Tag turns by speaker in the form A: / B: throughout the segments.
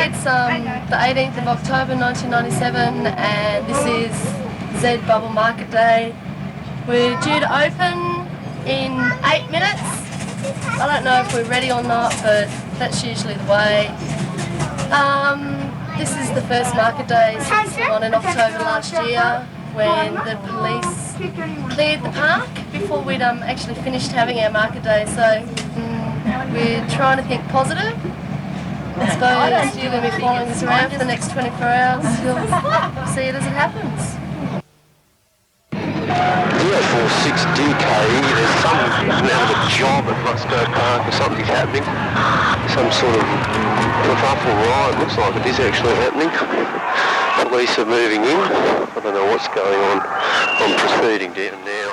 A: It's the 18th of October 1997 and this is Z Bubble Market Day. We're due to open in 8 minutes. I don't know if we're ready or not, but that's usually the way. This is the first market day since on in October last year when the police cleared the park before we'd actually finished having our market day. So we're trying to think positive. I suppose you're going to be following us around for the next 24 hours. You'll see it as it happens.
B: 046 DK, there's some out of a job at Moscow Park or something's happening. Some sort of kerfuffle riot. Looks like it is actually happening. Police are moving in. I don't know what's going on. I'm proceeding down now.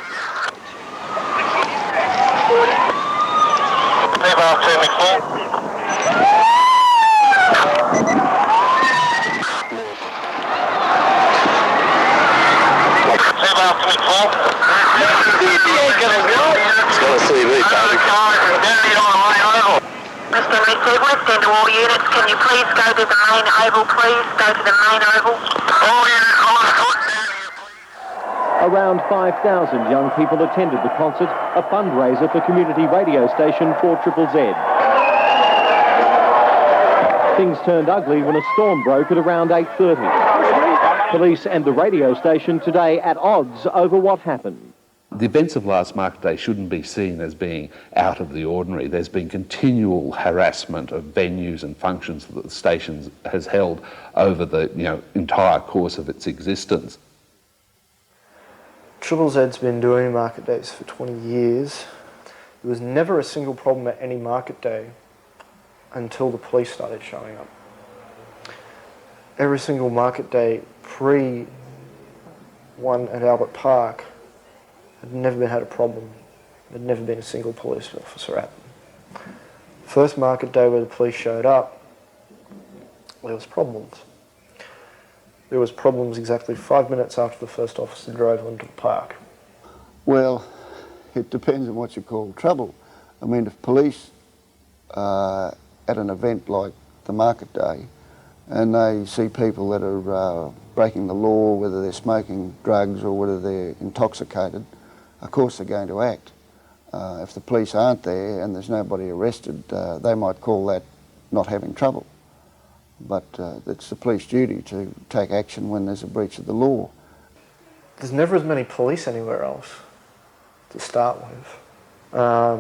B: It's got a CV, baby.
C: Mr. West End to all units, can you please go to the main oval, please? Go to the main oval.
D: Around 5,000 young people attended the concert, a fundraiser for community radio station 4ZZZ. Things turned ugly when a storm broke at around 8:30. Police and the radio station today at odds over what happened.
E: The events of last market day shouldn't be seen as being out of the ordinary. There's been continual harassment of venues and functions that the station has held over the entire course of its existence.
F: Triple Z's been doing market days for 20 years. There was never a single problem at any market day until the police started showing up. Every single market day pre-one at Albert Park had never had a problem. There'd never been a single police officer at them. First market day where the police showed up, there was problems. There was problems exactly 5 minutes after the first officer drove onto the park.
G: Well, it depends on what you call trouble. I mean, if police at an event like the market day and they see people that are breaking the law, whether they're smoking drugs or whether they're intoxicated, of course they're going to act. If the police aren't there and there's nobody arrested, they might call that not having trouble. But it's the police duty to take action when there's a breach of the law.
F: There's never as many police anywhere else to start with. I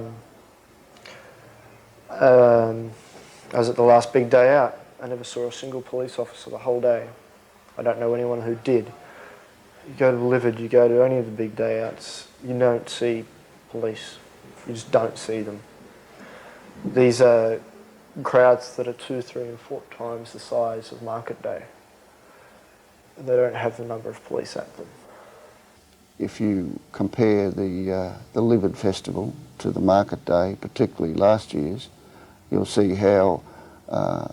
F: was at the last big day out. I never saw a single police officer the whole day. I don't know anyone who did. You go to Livid, you go to any of the big day outs, you don't see police. You just don't see them. These are crowds that are 2, 3 and 4 times the size of market day. They don't have the number of police at them.
G: If you compare the Livid Festival to the market day, particularly last year's, you'll see how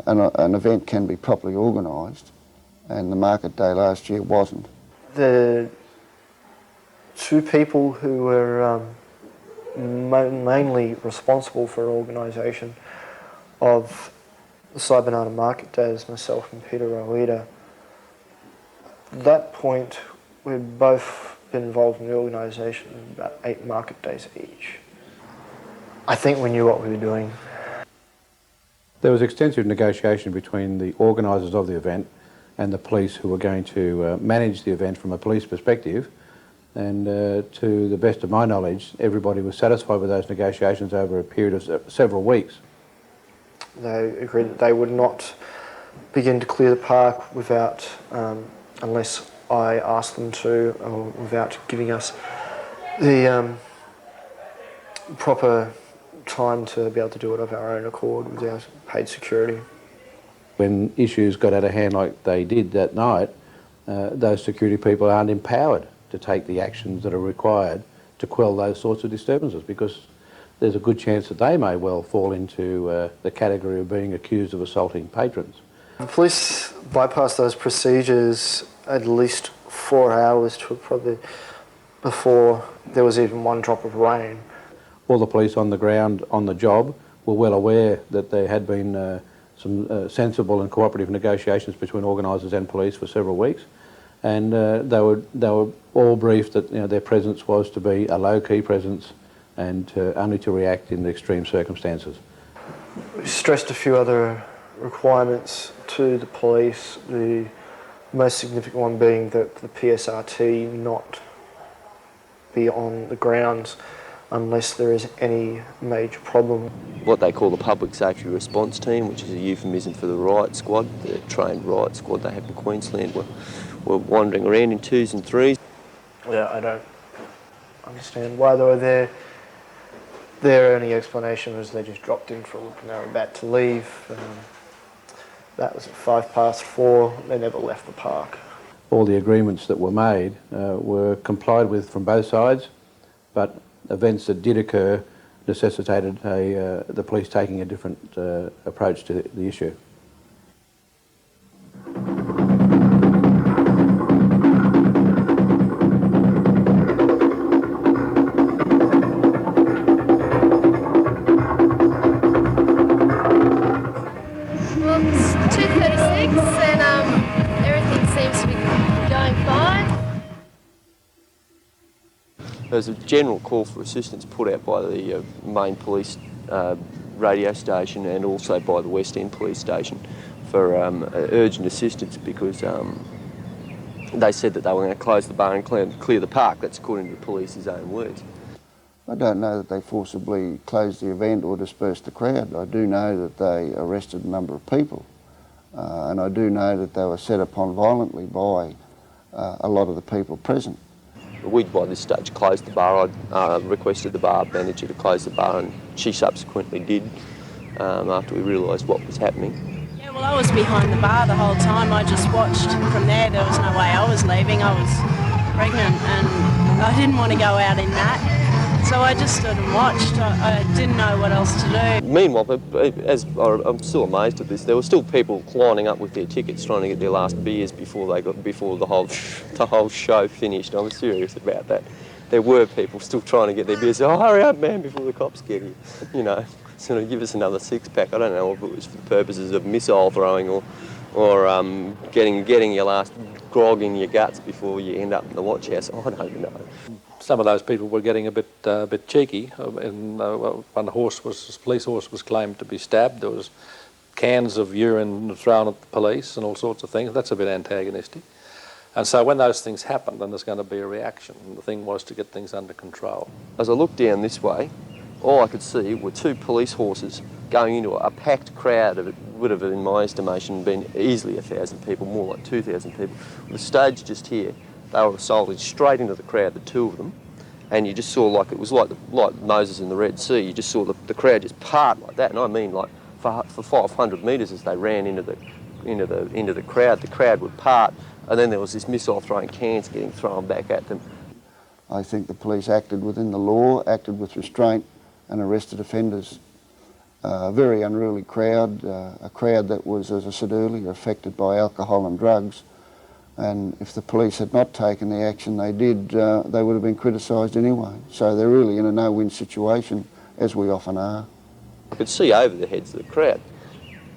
G: an event can be properly organised, and the market day last year wasn't.
F: The two people who were mainly responsible for organisation of the Cyberbanana Market Days, myself and Peter Roeda. At that point, we'd both been involved in the organisation of about 8 market days each. I think we knew what we were doing.
H: There was extensive negotiation between the organisers of the event and the police who were going to manage the event from a police perspective, and to the best of my knowledge, everybody was satisfied with those negotiations over a period of several weeks.
F: They agreed that they would not begin to clear the park without, unless I asked them to, or without giving us the proper time to be able to do it of our own accord without paid security.
H: When issues got out of hand like they did that night, those security people aren't empowered to take the actions that are required to quell those sorts of disturbances, because there's a good chance that they may well fall into the category of being accused of assaulting patrons.
F: The police bypassed those procedures at least 4 hours to probably before there was even one drop of rain.
H: All the police on the ground on the job were well aware that there had been some sensible and cooperative negotiations between organisers and police for several weeks, and they were all briefed that their presence was to be a low-key presence and only to react in the extreme circumstances.
F: We stressed a few other requirements to the police, the most significant one being that the PSRT not be on the grounds unless there is any major problem.
B: What they call the Public Safety Response Team, which is a euphemism for the riot squad, the trained riot squad they have in Queensland, were wandering around in 2s and 3s.
F: Yeah, I don't understand why they were there. Their only explanation was they just dropped in for a look and they were about to leave. That was at 4:05. They never left the park.
H: All the agreements that were made were complied with from both sides, but events that did occur necessitated the police taking a different approach to the issue.
A: Well, it's 2:36 and everything seems to be going fine.
B: There's a general call for assistance put out by the main police radio station and also by the West End police station for urgent assistance because they said that they were going to close the bar and clear the park. That's according to the police's own words.
G: I don't know that they forcibly closed the event or dispersed the crowd. I do know that they arrested a number of people and I do know that they were set upon violently by a lot of the people present.
B: We'd by this stage closed the bar. I requested the bar manager to close the bar and she subsequently did after we realised what was happening.
I: Yeah, well I was behind the bar the whole time. I just watched from there. There was no way I was leaving. I was pregnant and I didn't want to go out in that. So I just stood and watched. I didn't know what else to do.
B: Meanwhile, I'm still amazed at this, there were still people lining up with their tickets trying to get their last beers before the whole show finished. I'm serious about that. There were people still trying to get their beers. Oh, hurry up, man, before the cops get you. You know, sort of give us another six-pack. I don't know if it was for the purposes of missile throwing or getting your last grog in your guts before you end up in the watch house. I don't know.
J: Some of those people were getting a bit cheeky. When the police horse was claimed to be stabbed, there was cans of urine thrown at the police and all sorts of things. That's a bit antagonistic. And so when those things happen, then there's going to be a reaction. And the thing was to get things under control.
B: As I looked down this way, all I could see were two police horses going into a packed crowd of, it would have, in my estimation, been easily 1,000 people, more like 2,000 people. The stage just here, they were assaulted straight into the crowd, the two of them, and you just saw like it was like Moses in the Red Sea. You just saw the crowd just part like that, and I mean like for 500 metres as they ran into the crowd would part, and then there was this missile throwing cans getting thrown back at them.
G: I think the police acted within the law, acted with restraint, and arrested offenders. A very unruly crowd, a crowd that was, as I said earlier, affected by alcohol and drugs. And if the police had not taken the action they did, they would have been criticised anyway. So they're really in a no-win situation, as we often are.
B: I could see over the heads of the crowd.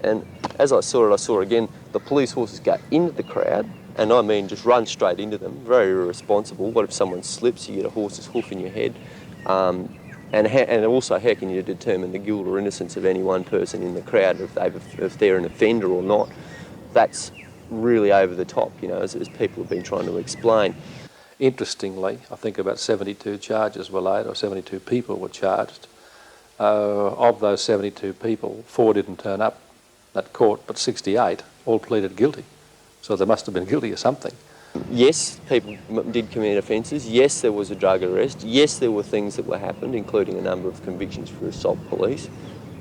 B: And as I saw again, the police horses go into the crowd, and I mean just run straight into them, very irresponsible. What if someone slips, you get a horse's hoof in your head? And also, how can you determine the guilt or innocence of any one person in the crowd, if they're an offender or not? That's really over the top, you know, as people have been trying to explain.
J: Interestingly, I think about 72 charges were laid, or 72 people were charged. Of those 72 people, 4 didn't turn up at court, but 68 all pleaded guilty. So they must have been guilty of something.
B: Yes, people did commit offences. Yes, there was a drug arrest. Yes, there were things that were happened, including a number of convictions for assault police.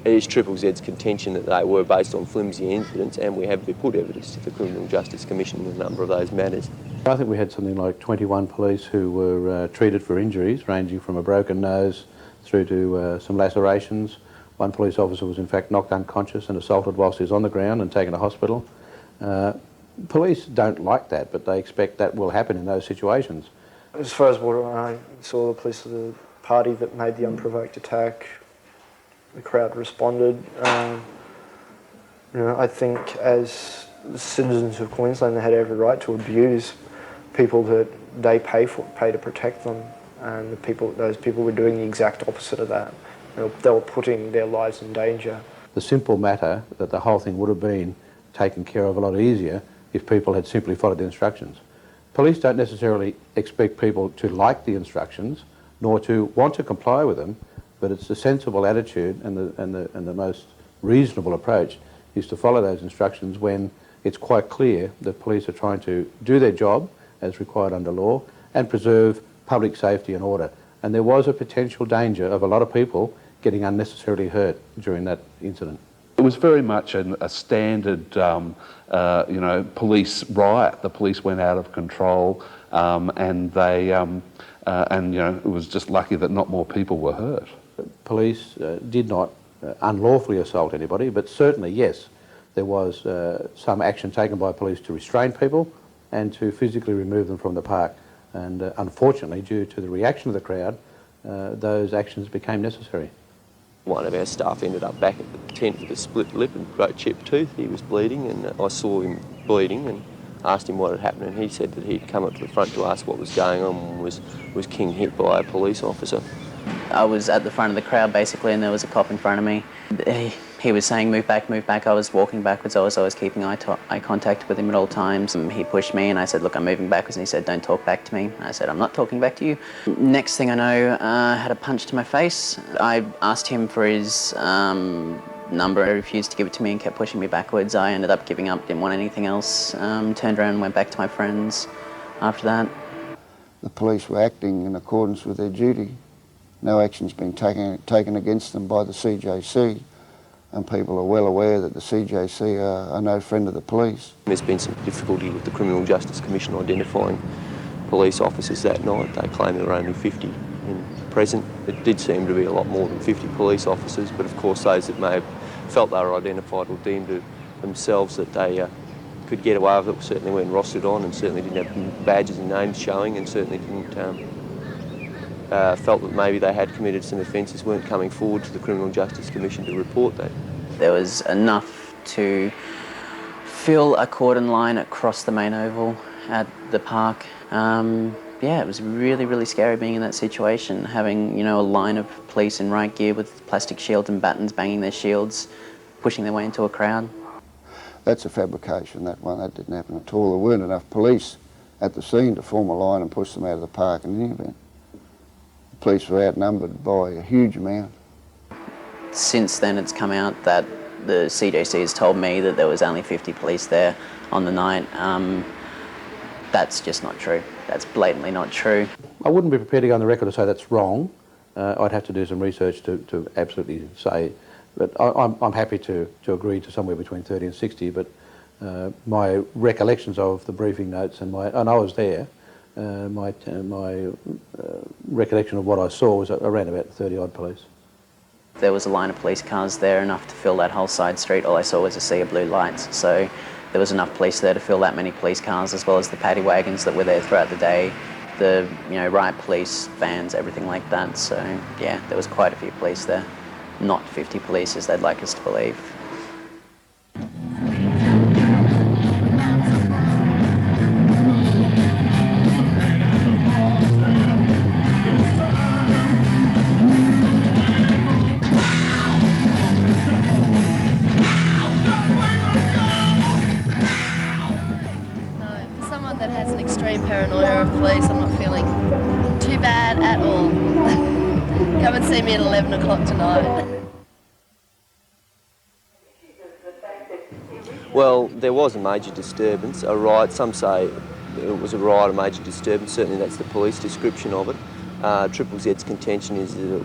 B: It is Triple Z's contention that they were based on flimsy incidents, and we have put evidence to the Criminal Justice Commission in a number of those matters.
H: I think we had something like 21 police who were treated for injuries, ranging from a broken nose through to some lacerations. One police officer was in fact knocked unconscious and assaulted whilst he was on the ground and taken to hospital. Police don't like that, but they expect that will happen in those situations.
F: As far as what I saw, the police of the party that made the unprovoked attack, the crowd responded. You know, I think as citizens of Queensland, they had every right to abuse people that they pay to protect them, and those people were doing the exact opposite of that. They were putting their lives in danger.
H: The simple matter that the whole thing would have been taken care of a lot easier if people had simply followed the instructions. Police don't necessarily expect people to like the instructions, nor to want to comply with them, but it's a sensible attitude and the most reasonable approach is to follow those instructions when it's quite clear that police are trying to do their job as required under law and preserve public safety and order. And there was a potential danger of a lot of people getting unnecessarily hurt during that incident.
E: It was very much a standard, police riot. The police went out of control, and it was just lucky that not more people were hurt.
H: Police did not unlawfully assault anybody, but certainly, yes, there was some action taken by police to restrain people and to physically remove them from the park. And unfortunately, due to the reaction of the crowd, those actions became necessary.
K: One of our staff ended up back at the tent with a split lip and great chipped tooth. He was bleeding, and I saw him bleeding and asked him what had happened, and he said that he'd come up to the front to ask what was going on and was king hit by a police officer.
L: I was at the front of the crowd basically, and there was a cop in front of me. He was saying, move back, move back. I was walking backwards. I was always keeping eye contact with him at all times. He pushed me and I said, look, I'm moving backwards. And he said, don't talk back to me. I said, I'm not talking back to you. Next thing I know, I had a punch to my face. I asked him for his number. He refused to give it to me and kept pushing me backwards. I ended up giving up, didn't want anything else. Turned around and went back to my friends after that.
G: The police were acting in accordance with their duty. No action's been taken against them by the CJC, and people are well aware that the CJC are no friend of the police.
K: There's been some difficulty with the Criminal Justice Commission identifying police officers that night. They claim there were only 50 present. It did seem to be a lot more than 50 police officers, but of course those that may have felt they were identified or deemed to themselves that they could get away with it certainly weren't rostered on, and certainly didn't have badges and names showing, and certainly didn't felt that maybe they had committed some offences, weren't coming forward to the Criminal Justice Commission to report that.
L: There was enough to fill a cordon line across the main oval at the park. Yeah, it was really, really scary being in that situation, having, a line of police in riot gear with plastic shields and batons banging their shields, pushing their way into a crowd.
G: That's a fabrication, that one. That didn't happen at all. There weren't enough police at the scene to form a line and push them out of the park in any event. Police were outnumbered by a huge amount.
L: Since then it's come out that the CJC has told me that there was only 50 police there on the night. That's just not true. That's blatantly not true.
H: I wouldn't be prepared to go on the record to say that's wrong. I'd have to do some research to absolutely say, but I'm happy to agree to somewhere between 30 and 60, but my recollections of the briefing notes and I was there, my recollection of what I saw was around about 30-odd police.
L: There was a line of police cars there, enough to fill that whole side street. All I saw was a sea of blue lights. So there was enough police there to fill that many police cars, as well as the paddy wagons that were there throughout the day, the riot police vans, everything like that. So yeah, there was quite a few police there. Not 50 police as they'd like us to believe.
A: That has an extreme paranoia of police, I'm not feeling too bad at all. Come and see me at 11 o'clock tonight.
K: Well, there was a major disturbance, a riot. Some say it was a riot, a major disturbance. Certainly that's the police description of it. Triple Z's contention is that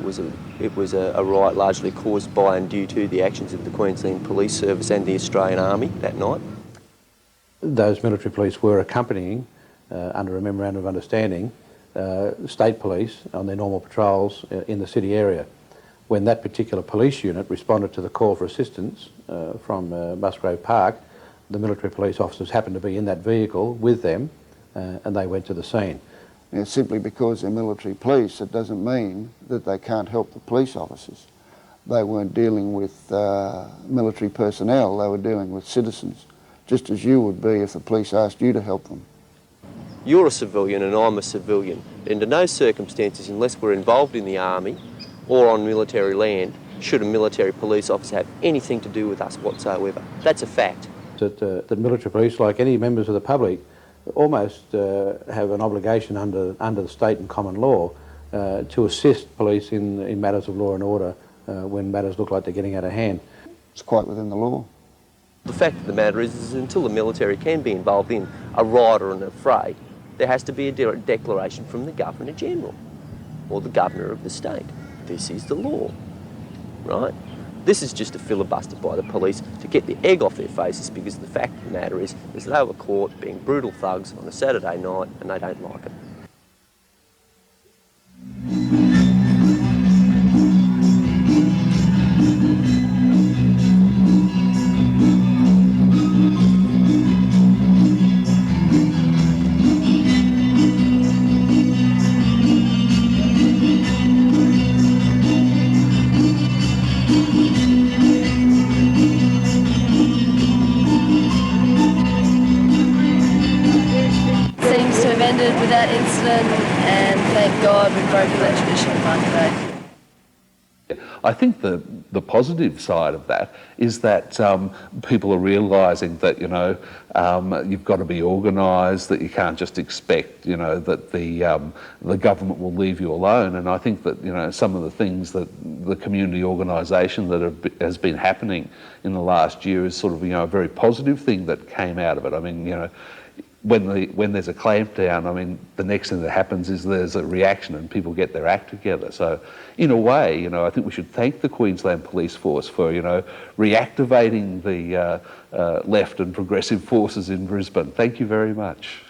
K: it was a riot largely caused by and due to the actions of the Queensland Police Service and the Australian Army that night.
H: Those military police were accompanying, under a memorandum of understanding, state police on their normal patrols in the city area. When that particular police unit responded to the call for assistance from Musgrave Park, the military police officers happened to be in that vehicle with them, and they went to the scene.
G: Simply because they're military police, it doesn't mean that they can't help the police officers. They weren't dealing with military personnel, they were dealing with citizens, just as you would be if the police asked you to help them.
K: You're a civilian and I'm a civilian. Under no circumstances, unless we're involved in the army or on military land, should a military police officer have anything to do with us whatsoever. That's a fact.
H: That military police, like any members of the public, almost have an obligation under the state and common law to assist police in matters of law and order when matters look like they're getting out of hand.
G: It's quite within the law.
K: The fact of the matter is until the military can be involved in a riot or an affray, there has to be a declaration from the Governor-General or the Governor of the state. This is the law, right? This is just a filibuster by the police to get the egg off their faces, because the fact of the matter is they were caught being brutal thugs on a Saturday night and they don't like it.
A: Ended without incident, and thank God we've broken that tradition of market day.
E: I think the positive side of that is that people are realising that, you know, you've got to be organised, that you can't just expect, you know, that the government will leave you alone. And I think that, you know, some of the things that the community organisation that has been happening in the last year is sort of, you know, a very positive thing that came out of it. I mean, you know, when there's a clampdown, I mean, the next thing that happens is there's a reaction and people get their act together. So, in a way, you know, I think we should thank the Queensland Police Force for, you know, reactivating the left and progressive forces in Brisbane. Thank you very much.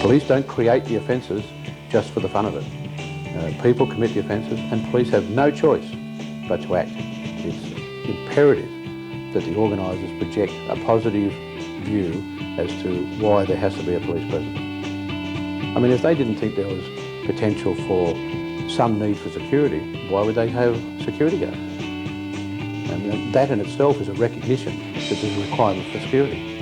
H: Police don't create the offences just for the fun of it. People commit the offences and police have no choice but to act. It's imperative that the organisers project a positive view as to why there has to be a police presence. I mean, if they didn't think there was potential for some need for security, why would they have security guards? And that in itself is a recognition that there's a requirement for security.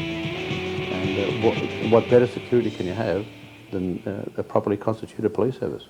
H: And what better security can you have than a properly constituted police service?